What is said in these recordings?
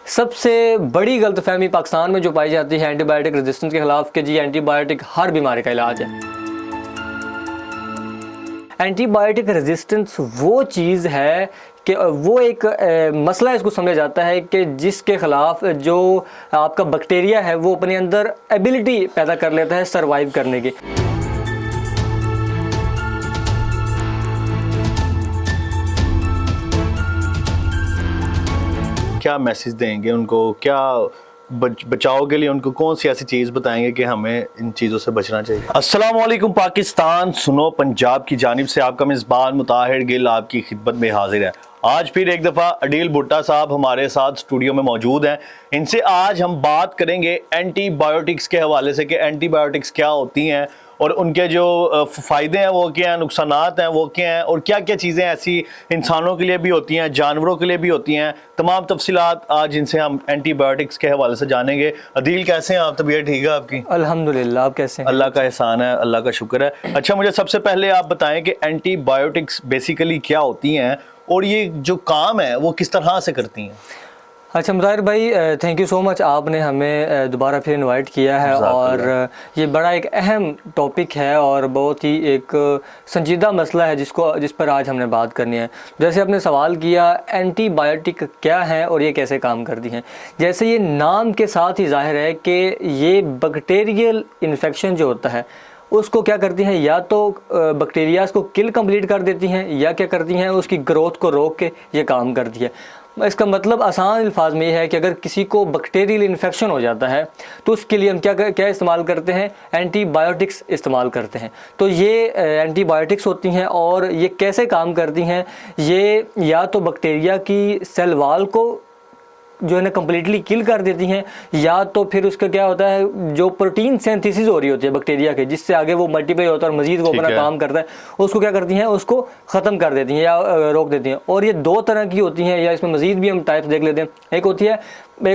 सबसे बड़ी गलतफहमी पाकिस्तान में जो पाई जाती है एंटीबायोटिक रेजिस्टेंस के खिलाफ कि जी एंटीबायोटिक हर बीमारी का इलाज है। एंटीबायोटिक रेजिस्टेंस वो चीज़ है कि वो एक मसला इसको समझा जाता है कि जिसके ख़िलाफ़ जो आपका बैक्टीरिया है वो अपने अंदर एबिलिटी पैदा कर लेता है सर्वाइव करने की। क्या मैसेज देंगे उनको, क्या बचाव के लिए उनको कौन सी ऐसी चीज़ बताएंगे कि हमें इन चीज़ों से बचना चाहिए। अस्सलाम वालेकुम पाकिस्तान, सुनो पंजाब की जानिब से आपका मेज़बान मुताहिर गिल आपकी खिदमत में हाजिर है। आज फिर एक दफ़ा अडील भुट्टा साहब हमारे साथ स्टूडियो में मौजूद हैं। इनसे आज हम बात करेंगे एंटीबायोटिक्स के हवाले से कि एंटीबायोटिक्स क्या होती हैं और उनके जो फ़ायदे हैं वो क्या हैं, नुकसानात हैं वो क्या हैं और क्या क्या चीज़ें ऐसी इंसानों के लिए भी होती हैं, जानवरों के लिए भी होती हैं। तमाम तफसीलात आज इनसे हम एंटीबायोटिक्स के हवाले से जानेंगे। अदील कैसे हैं आप, तबीयत ठीक है आपकी? अल्हम्दुलिल्लाह, आप कैसे हैं? अल्लाह का एहसान है, अल्लाह का शुक्र है। अच्छा, मुझे सबसे पहले आप बताएं कि एंटीबायोटिक्स बेसिकली क्या होती हैं और ये जो काम है वो किस तरह से करती हैं? अच्छा मुताहिर भाई, थैंक यू सो मच, आपने हमें दोबारा फिर इनवाइट किया है और ये बड़ा एक अहम टॉपिक है और बहुत ही एक संजीदा मसला है जिस पर आज हमने बात करनी है। जैसे आपने सवाल किया एंटीबायोटिक क्या है और ये कैसे काम करती हैं, जैसे ये नाम के साथ ही जाहिर है कि ये बैक्टीरियल इन्फेक्शन जो होता है उसको क्या करती हैं, या तो बैक्टीरियाज को किल कंप्लीट कर देती हैं या क्या करती हैं उसकी ग्रोथ को रोक के ये काम करती है। इसका मतलब आसान अल्फाज में ये है कि अगर किसी को बैक्टीरियल इन्फेक्शन हो जाता है तो उसके लिए हम क्या इस्तेमाल करते हैं, एंटीबायोटिक्स इस्तेमाल करते हैं। तो ये एंटीबायोटिक्स होती हैं और ये कैसे काम करती हैं, ये या तो बैक्टीरिया की सेल वाल को जो है ना कम्प्लीटली किल कर देती हैं, या तो फिर उसका क्या होता है जो प्रोटीन सिंथेसिस हो रही होती है बैक्टीरिया के जिससे आगे वो मल्टीप्लाई होता है और मजीद वो अपना काम करता है, उसको क्या करती हैं, उसको ख़त्म कर देती हैं या रोक देती हैं। और ये दो तरह की होती हैं, या इसमें मजीद भी हम टाइप्स देख लेते हैं। एक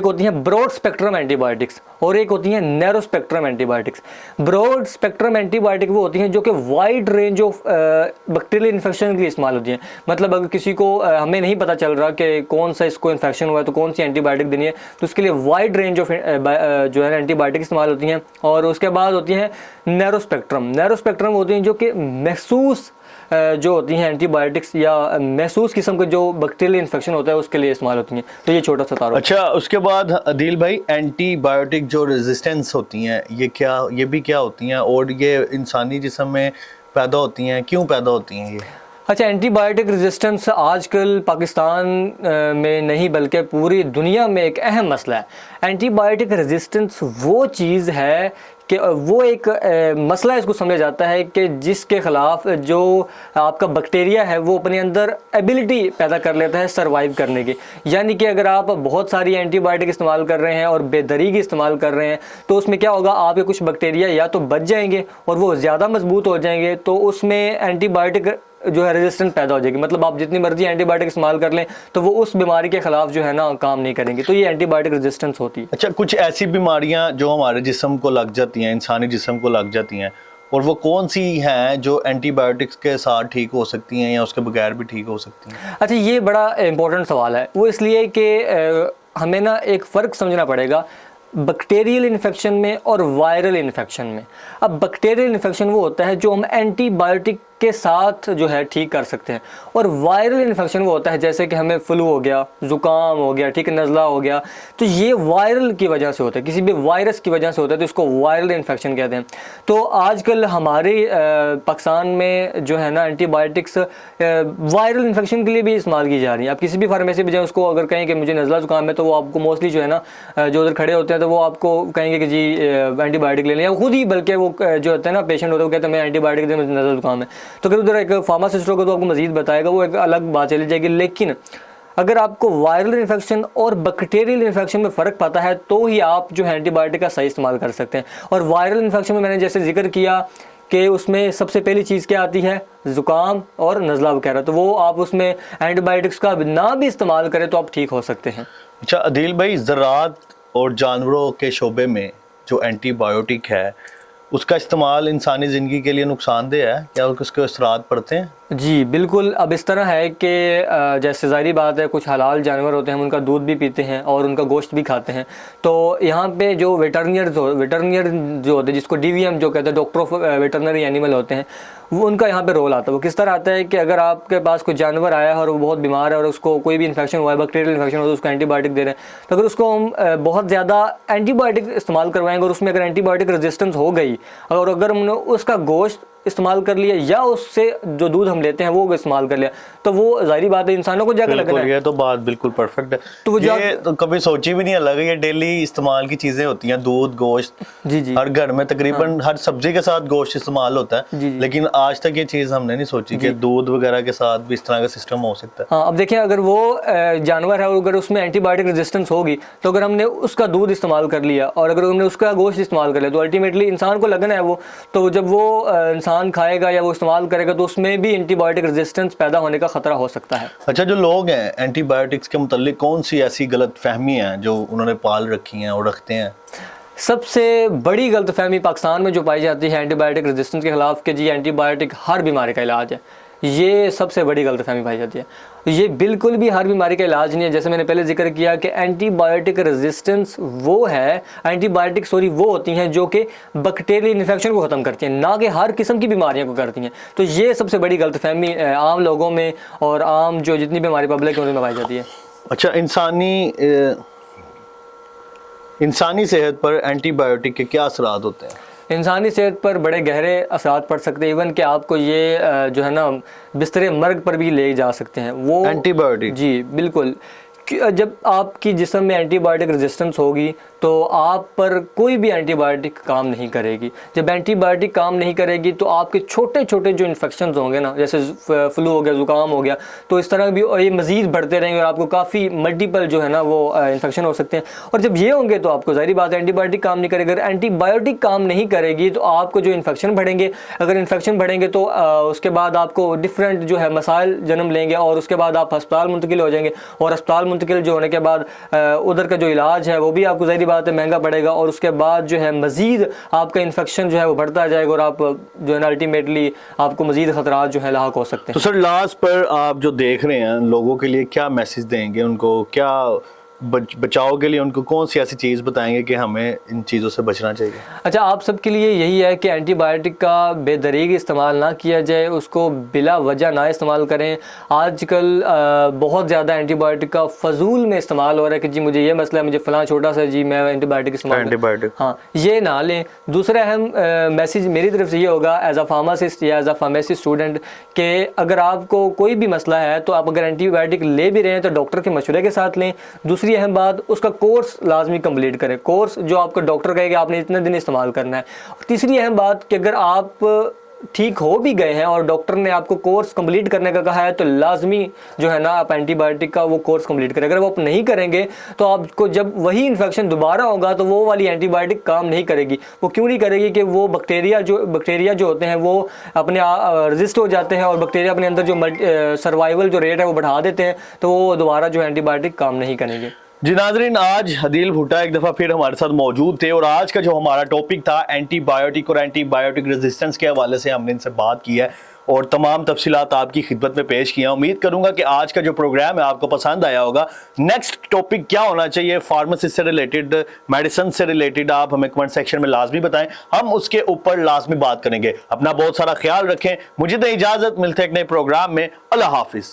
होती है ब्रॉड स्पेक्ट्रम एंटीबायोटिक्स और एक होती है narrow spectrum antibiotics. Broad spectrum antibiotic वो होती हैं जो कि wide range of bacterial infection के लिए इस्तेमाल होती हैं। मतलब अगर किसी को हमें नहीं पता चल रहा कि कौन सा इसको इन्फेक्शन हुआ है तो कौन सी एंटीबायोटिक देनी है, तो उसके लिए वाइड रेंज ऑफ जो है एंटीबायोटिक इस्तेमाल होती हैं। और उसके बाद होती हैं नैरो स्पेक्ट्रम होती हैं जो कि महसूस जो होती हैं एंटीबायोटिक्स या महसूस किस्म का जो बैक्टीरियल इन्फेक्शन होता है उसके लिए इस्तेमाल होती हैं। तो ये छोटा सा तारुफ। अच्छा, उसके बाद अदील भाई एंटीबायोटिक जो रेजिस्टेंस होती हैं ये भी क्या होती हैं और ये इंसानी जिस्म में पैदा होती हैं, क्यों पैदा होती हैं ये? अच्छा, एंटीबायोटिक रेजिस्टेंस आजकल पाकिस्तान में नहीं बल्कि पूरी दुनिया में एक अहम मसला है। एंटीबायोटिक रेजिस्टेंस वो चीज़ है कि वो एक मसला इसको समझा जाता है कि जिसके ख़िलाफ़ जो आपका बैक्टीरिया है वो अपने अंदर एबिलिटी पैदा कर लेता है सर्वाइव करने की। यानी कि अगर आप बहुत सारी एंटीबायोटिक इस्तेमाल कर रहे हैं और बेदरीगी इस्तेमाल कर रहे हैं तो उसमें क्या होगा, आपके कुछ बैक्टीरिया या तो बच जाएंगे और वो ज़्यादा मजबूत हो जाएंगे, तो उसमें एंटीबायोटिक जो है रेजिस्टेंस पैदा हो जाएगी। मतलब आप जितनी मर्जी एंटीबायोटिक इस्तेमाल कर लें तो वो उस बीमारी के खिलाफ जो है ना काम नहीं करेंगे, तो ये एंटीबायोटिक रेजिस्टेंस होती है। अच्छा, कुछ ऐसी बीमारियां जो हमारे जिस्म को लग जाती हैं, इंसानी जिस्म को लग जाती हैं, और वो कौन सी हैं जो एंटीबायोटिक्स के साथ ठीक हो सकती हैं या उसके बगैर भी ठीक हो सकती हैं? अच्छा, ये बड़ा इंपॉर्टेंट सवाल है। वो इसलिए कि हमें ना एक फ़र्क समझना पड़ेगा बैक्टीरियल इन्फेक्शन में और वायरल इन्फेक्शन में। अब बैक्टीरियल इन्फेक्शन वो होता है जो हम एंटीबायोटिक के साथ जो है ठीक कर सकते हैं, और वायरल इन्फेक्शन वो होता है जैसे कि हमें फ्लू हो गया, ज़ुकाम हो गया, ठीक है, नज़ला हो गया, तो ये वायरल की वजह से होता है, किसी भी वायरस की वजह से होता है, तो इसको वायरल इन्फेक्शन कहते हैं। तो आजकल हमारे पाकिस्तान में जो है ना एंटीबायोटिक्स वायरल इन्फेक्शन के लिए भी इस्तेमाल की जा रही है। आप किसी भी फार्मेसी में जाए, उसको अगर कहें कि मुझे नज़ला ज़ुकाम है तो वो आपको मोस्टली जो है ना जो उधर खड़े होते हैं तो वो आपको कहेंगे कि जी एंटीबायोटिक ले लें, या खुद ही बल्कि वो जो होता है ना पेशेंट होता है वो कहते हैं मैं एंटीबायोटिक दें, मुझे नज़ला ज़ुकाम है। तो अगर उधर एक फार्मासिस्ट होगा तो आपको मजीद बताएगा, वो एक अलग बात चली जाएगी। लेकिन अगर आपको वायरल इन्फेक्शन और बैक्टीरियल इन्फेक्शन में फ़र्क पता है तो ही आप जो है एंटीबायोटिक का सही इस्तेमाल कर सकते हैं। और वायरल इन्फेक्शन में मैंने जैसे जिक्र किया कि उसमें सबसे पहली चीज़ क्या आती है, ज़ुकाम और नज़ला वगैरह, तो वो आप उसमें एंटीबायोटिक्स का ना भी इस्तेमाल करें तो आप ठीक हो सकते हैं। अच्छा अदील भाई, ज़राअत और जानवरों के शोबे में जो एंटीबायोटिक है उसका इस्तेमाल इंसानी ज़िंदगी के लिए नुकसानदेह है, क्या उसके असरात पड़ते हैं? जी बिल्कुल। अब इस तरह है कि जैसे ज़ाहिर बात है, कुछ हलाल जानवर होते हैं, हम उनका दूध भी पीते हैं और उनका गोश्त भी खाते हैं। तो यहाँ पे जो वेटरनियर जो होते हैं, जिसको DVM जो कहते हैं, डॉक्टर ऑफ वेटरनरी एनिमल होते हैं, वो उनका यहाँ पे रोल आता है। वो किस तरह आता है कि अगर आपके पास कोई जानवर आया है और वो बहुत बीमार है और उसको कोई भी इन्फेक्शन हुआ है, बैक्टीरियल इन्फेक्शन हुआ है, तो उसको एंटीबायोटिक दे रहे हैं। तो अगर उसको हम बहुत ज़्यादा एंटीबायोटिक इस्तेमाल करवाएंगे और उसमें अगर एंटीबायोटिक रेजिस्टेंस हो गई और अगर हमने उसका गोश्त इस्तेमाल कर लिया या उससे जो दूध हम लेते हैं वो इस्तेमाल कर लिया, तो वो जाहिर बात है इंसानों को जाकर लगना है। ये तो बात बिल्कुल परफेक्ट है। तो वो ये तो कभी सोची भी नहीं अलग है, ये डेली इस्तेमाल की चीजें होती हैं, दूध गोश्त। जी हर घर में तकरीबन हर सब्जी के साथ गोश्त इस्तेमाल होता है। जी। लेकिन आज तक ये चीज हमने नहीं सोची कि दूध वगैरह के साथ भी इस तरह का सिस्टम हो सकता है। हाँ, अब देखिए, अगर वो जानवर है और अगर उसमें एंटीबायोटिक रेजिस्टेंस होगी, तो अगर हमने उसका दूध इस्तेमाल कर लिया और अगर हमने उसका गोश्त इस्तेमाल कर लिया, तो अल्टीमेटली इंसान को लगना है वो, तो जब वो इंसान खाएगा या वो इस्तेमाल करेगा तो उसमें भी एंटीबायोटिक रेजिस्टेंस पैदा होने का खतरा हो सकता है। अच्छा, जो लोग हैं एंटीबायोटिक्स के मुतालिक कौन सी ऐसी गलत फहमी है जो उन्होंने पाल रखी हैं और रखते हैं? सबसे बड़ी गलतफहमी पाकिस्तान में जो पाई जाती है एंटीबायोटिक रेजिस्टेंस के खिलाफ कि जी एंटीबायोटिक हर बीमारी का इलाज है, ये सबसे बड़ी गलतफहमी पाई जाती है। ये बिल्कुल भी हर बीमारी का इलाज नहीं है। जैसे मैंने पहले जिक्र किया कि एंटीबायोटिक रेजिस्टेंस वो होती हैं जो कि बैक्टीरियल इन्फेक्शन को ख़त्म करती हैं, ना कि हर किस्म की बीमारियों को करती हैं। तो ये सबसे बड़ी गलतफहमी आम लोगों में और आम जो जितनी भी हमारी पब्लिक है उनमें पाई जाती है। अच्छा, इंसानी सेहत पर एंटीबायोटिक के क्या असरात होते हैं? इंसानी सेहत पर बड़े गहरे असरात पड़ सकते हैं। इवन कि आपको ये जो है ना, बिस्तरे मर्ग पर भी ले जा सकते हैं वो एंटीबायोटिक। जी बिल्कुल। जब आपकी जिस्म में एंटीबायोटिक रेजिस्टेंस होगी तो आप पर कोई भी एंटीबायोटिक काम नहीं करेगी। जब एंटीबायोटिक काम नहीं करेगी तो आपके छोटे छोटे जो इन्फेक्शंस होंगे ना, जैसे फ्लू हो गया, ज़ुकाम हो गया, तो इस तरह भी ये मज़ीद बढ़ते रहेंगे और आपको काफ़ी मल्टीपल जो है ना वो इन्फेक्शन हो सकते हैं। और जब ये होंगे तो आपको ज़ाहिर बात है एंटीबायोटिक काम नहीं करेगा। अगर एंटीबायोटिक काम नहीं करेगी तो आपको जो इन्फेक्शन बढ़ेंगे, अगर इन्फेक्शन बढ़ेंगे तो उसके बाद आपको डिफरेंट जो है मसाइल जन्म लेंगे और उसके बाद आप अस्पताल मुंतकिल हो जाएंगे। और अस्पताल मुंतकिल जो होने के बाद उधर का जो इलाज है वो भी आपको ज़ाहिर बात है महंगा पड़ेगा और उसके बाद जो है मज़ीद आपका इन्फेक्शन जो है वो बढ़ता जाएगा और आप जो है ना अल्टीमेटली आपको मज़ीद ख़तरात जो है लाक हो सकते हैं। तो सर, लास्ट पर आप जो देख रहे हैं लोगों के लिए क्या मैसेज देंगे? उनको क्या बचाव के लिए उनको कौन सी ऐसी चीज़ बताएंगे कि हमें इन चीज़ों से बचना चाहिए? अच्छा, आप सबके लिए यही है कि एंटीबायोटिक का बेदरीग इस्तेमाल ना किया जाए, उसको बिला वजह ना इस्तेमाल करें। आजकल बहुत ज़्यादा एंटीबायोटिक का फजूल में इस्तेमाल हो रहा है कि जी मुझे ये मसला है, मुझे फ़लाँ छोटा सा जी मैं एंटीबायोटिक इस्तेमाल हाँ, ये ना लें। दूसरा अहम मैसेज मेरी तरफ से ये होगा एज अ फार्मासिस्ट या एज अ फार्मेसी स्टूडेंट कि अगर आपको कोई भी मसला है तो आप अगर एंटीबायोटिक ले भी रहे हैं तो डॉक्टर के मशवरे के साथ लें। दूसरी अहम बात, उसका कोर्स लाजमी कंप्लीट करें, कोर्स जो आपका डॉक्टर कहेगा आपने इतने दिन इस्तेमाल करना है। तीसरी अहम बात कि अगर आप ठीक हो भी गए हैं और डॉक्टर ने आपको कोर्स कंप्लीट करने का कहा है तो लाजमी जो है ना आप एंटीबायोटिक का वो कोर्स कंप्लीट करें। अगर वो आप नहीं करेंगे तो आपको जब वही इन्फेक्शन दोबारा होगा तो वो वाली एंटीबायोटिक काम नहीं करेगी। वो क्यों नहीं करेगी कि वो बैक्टीरिया जो होते हैं वो अपने रजिस्ट हो जाते हैं और बैक्टीरिया अपने अंदर जो सर्वाइवल जो रेट है वो बढ़ा देते हैं, तो वो दोबारा जो एंटीबायोटिक काम नहीं करेंगे। जी नाजरीन, आज हदील भुट्टा एक दफ़ा फिर हमारे साथ मौजूद थे और आज का जो हमारा टॉपिक था एंटीबायोटिक और एंटीबायोटिक रेजिस्टेंस के हवाले से हमने इनसे बात की है और तमाम तफसीलात आपकी खिदमत में पेश किया। उम्मीद करूंगा कि आज का जो प्रोग्राम है आपको पसंद आया होगा। नेक्स्ट टॉपिक क्या होना चाहिए फार्मेसिस्ट से रिलेटेड, मेडिसिन से रिलेटेड, आप हमें कमेंट सेक्शन में लाजमी बताएं, हम उसके ऊपर लाजमी बात करेंगे। अपना बहुत सारा ख्याल रखें। मुझे तो इजाज़त, मिलते हैं एक नए प्रोग्राम में। अल्लाह हाफिज़।